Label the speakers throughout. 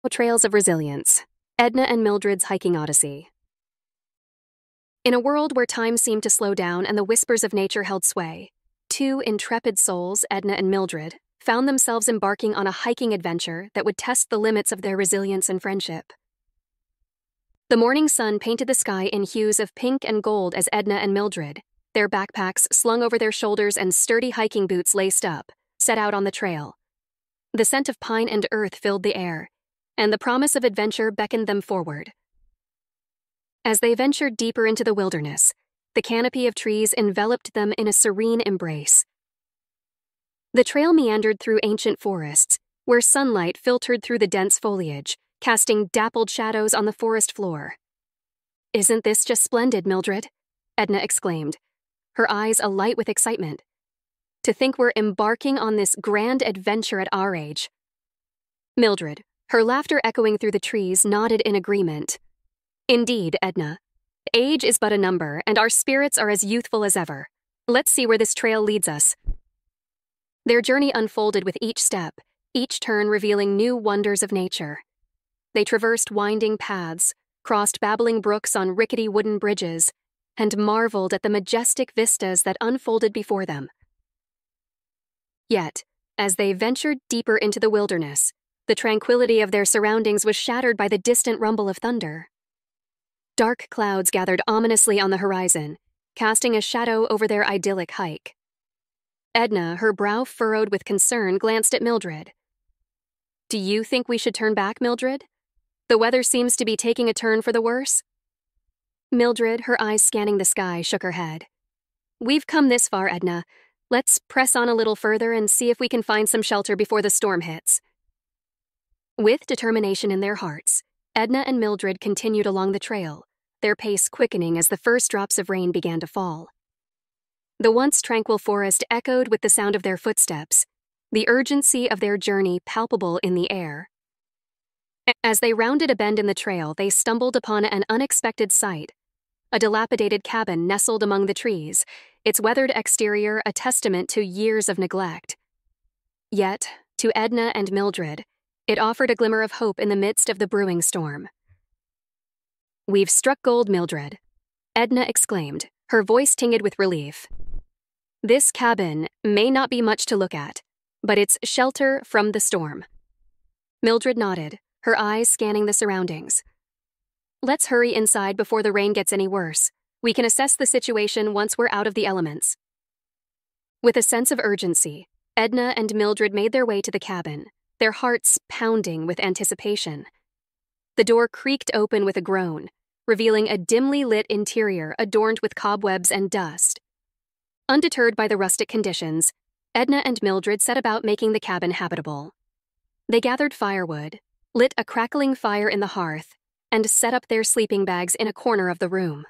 Speaker 1: Trails of Resilience, Edna and Mildred's Hiking Odyssey. In a world where time seemed to slow down and the whispers of nature held sway, two intrepid souls, Edna and Mildred, found themselves embarking on a hiking adventure that would test the limits of their resilience and friendship. The morning sun painted the sky in hues of pink and gold as Edna and Mildred, their backpacks slung over their shoulders and sturdy hiking boots laced up, set out on the trail. The scent of pine and earth filled the air, and the promise of adventure beckoned them forward. As they ventured deeper into the wilderness, the canopy of trees enveloped them in a serene embrace. The trail meandered through ancient forests, where sunlight filtered through the dense foliage, casting dappled shadows on the forest floor. "Isn't this just splendid, Mildred?" Edna exclaimed, her eyes alight with excitement. "To think we're embarking on this grand adventure at our age." Mildred, her laughter echoing through the trees, nodded in agreement. "Indeed, Edna. Age is but a number, and our spirits are as youthful as ever. Let's see where this trail leads us." Their journey unfolded with each step, each turn revealing new wonders of nature. They traversed winding paths, crossed babbling brooks on rickety wooden bridges, and marveled at the majestic vistas that unfolded before them. Yet, as they ventured deeper into the wilderness, the tranquility of their surroundings was shattered by the distant rumble of thunder. Dark clouds gathered ominously on the horizon, casting a shadow over their idyllic hike. Edna, her brow furrowed with concern, glanced at Mildred. "Do you think we should turn back, Mildred? The weather seems to be taking a turn for the worse." Mildred, her eyes scanning the sky, shook her head. "We've come this far, Edna. Let's press on a little further and see if we can find some shelter before the storm hits." With determination in their hearts, Edna and Mildred continued along the trail, their pace quickening as the first drops of rain began to fall. The once tranquil forest echoed with the sound of their footsteps, the urgency of their journey palpable in the air. As they rounded a bend in the trail, they stumbled upon an unexpected sight: a dilapidated cabin nestled among the trees, its weathered exterior a testament to years of neglect. Yet, to Edna and Mildred, it offered a glimmer of hope in the midst of the brewing storm. "We've struck gold, Mildred," Edna exclaimed, her voice tinged with relief. "This cabin may not be much to look at, but it's shelter from the storm." Mildred nodded, her eyes scanning the surroundings. "Let's hurry inside before the rain gets any worse. We can assess the situation once we're out of the elements." With a sense of urgency, Edna and Mildred made their way to the cabin, their hearts pounding with anticipation. The door creaked open with a groan, revealing a dimly lit interior adorned with cobwebs and dust. Undeterred by the rustic conditions, Edna and Mildred set about making the cabin habitable. They gathered firewood, lit a crackling fire in the hearth, and set up their sleeping bags in a corner of the room.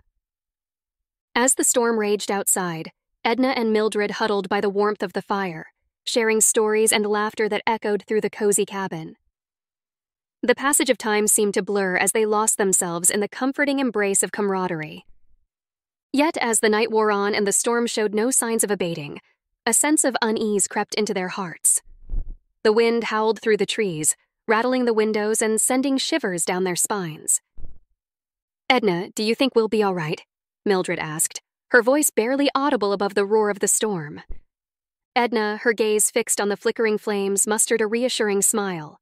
Speaker 1: As the storm raged outside, Edna and Mildred huddled by the warmth of the fire, sharing stories and laughter that echoed through the cozy cabin. The passage of time seemed to blur as they lost themselves in the comforting embrace of camaraderie. Yet as the night wore on and the storm showed no signs of abating, a sense of unease crept into their hearts. The wind howled through the trees, rattling the windows and sending shivers down their spines. "Edna, do you think we'll be all right?" Mildred asked, her voice barely audible above the roar of the storm. Edna, her gaze fixed on the flickering flames, mustered a reassuring smile.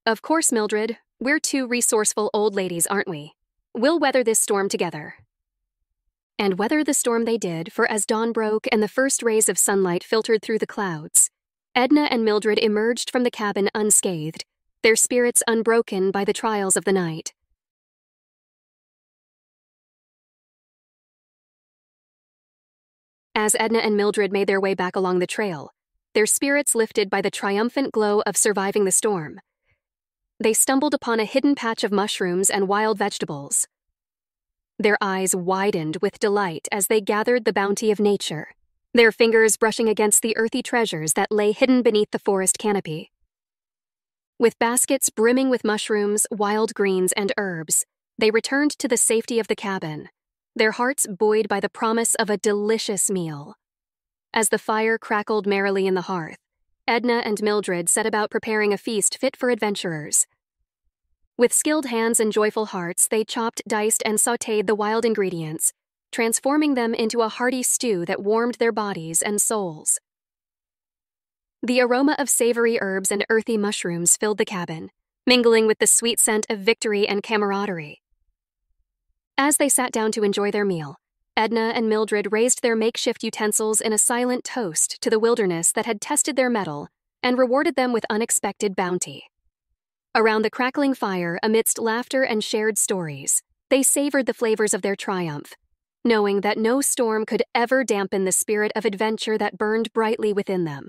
Speaker 1: "Of course, Mildred. We're two resourceful old ladies, aren't we? We'll weather this storm together." And weather the storm they did, for as dawn broke and the first rays of sunlight filtered through the clouds, Edna and Mildred emerged from the cabin unscathed, their spirits unbroken by the trials of the night. As Edna and Mildred made their way back along the trail, their spirits lifted by the triumphant glow of surviving the storm, they stumbled upon a hidden patch of mushrooms and wild vegetables. Their eyes widened with delight as they gathered the bounty of nature, their fingers brushing against the earthy treasures that lay hidden beneath the forest canopy. With baskets brimming with mushrooms, wild greens, and herbs, they returned to the safety of the cabin, their hearts buoyed by the promise of a delicious meal. As the fire crackled merrily in the hearth, Edna and Mildred set about preparing a feast fit for adventurers. With skilled hands and joyful hearts, they chopped, diced, and sautéed the wild ingredients, transforming them into a hearty stew that warmed their bodies and souls. The aroma of savory herbs and earthy mushrooms filled the cabin, mingling with the sweet scent of victory and camaraderie. As they sat down to enjoy their meal, Edna and Mildred raised their makeshift utensils in a silent toast to the wilderness that had tested their mettle and rewarded them with unexpected bounty. Around the crackling fire, amidst laughter and shared stories, they savored the flavors of their triumph, knowing that no storm could ever dampen the spirit of adventure that burned brightly within them.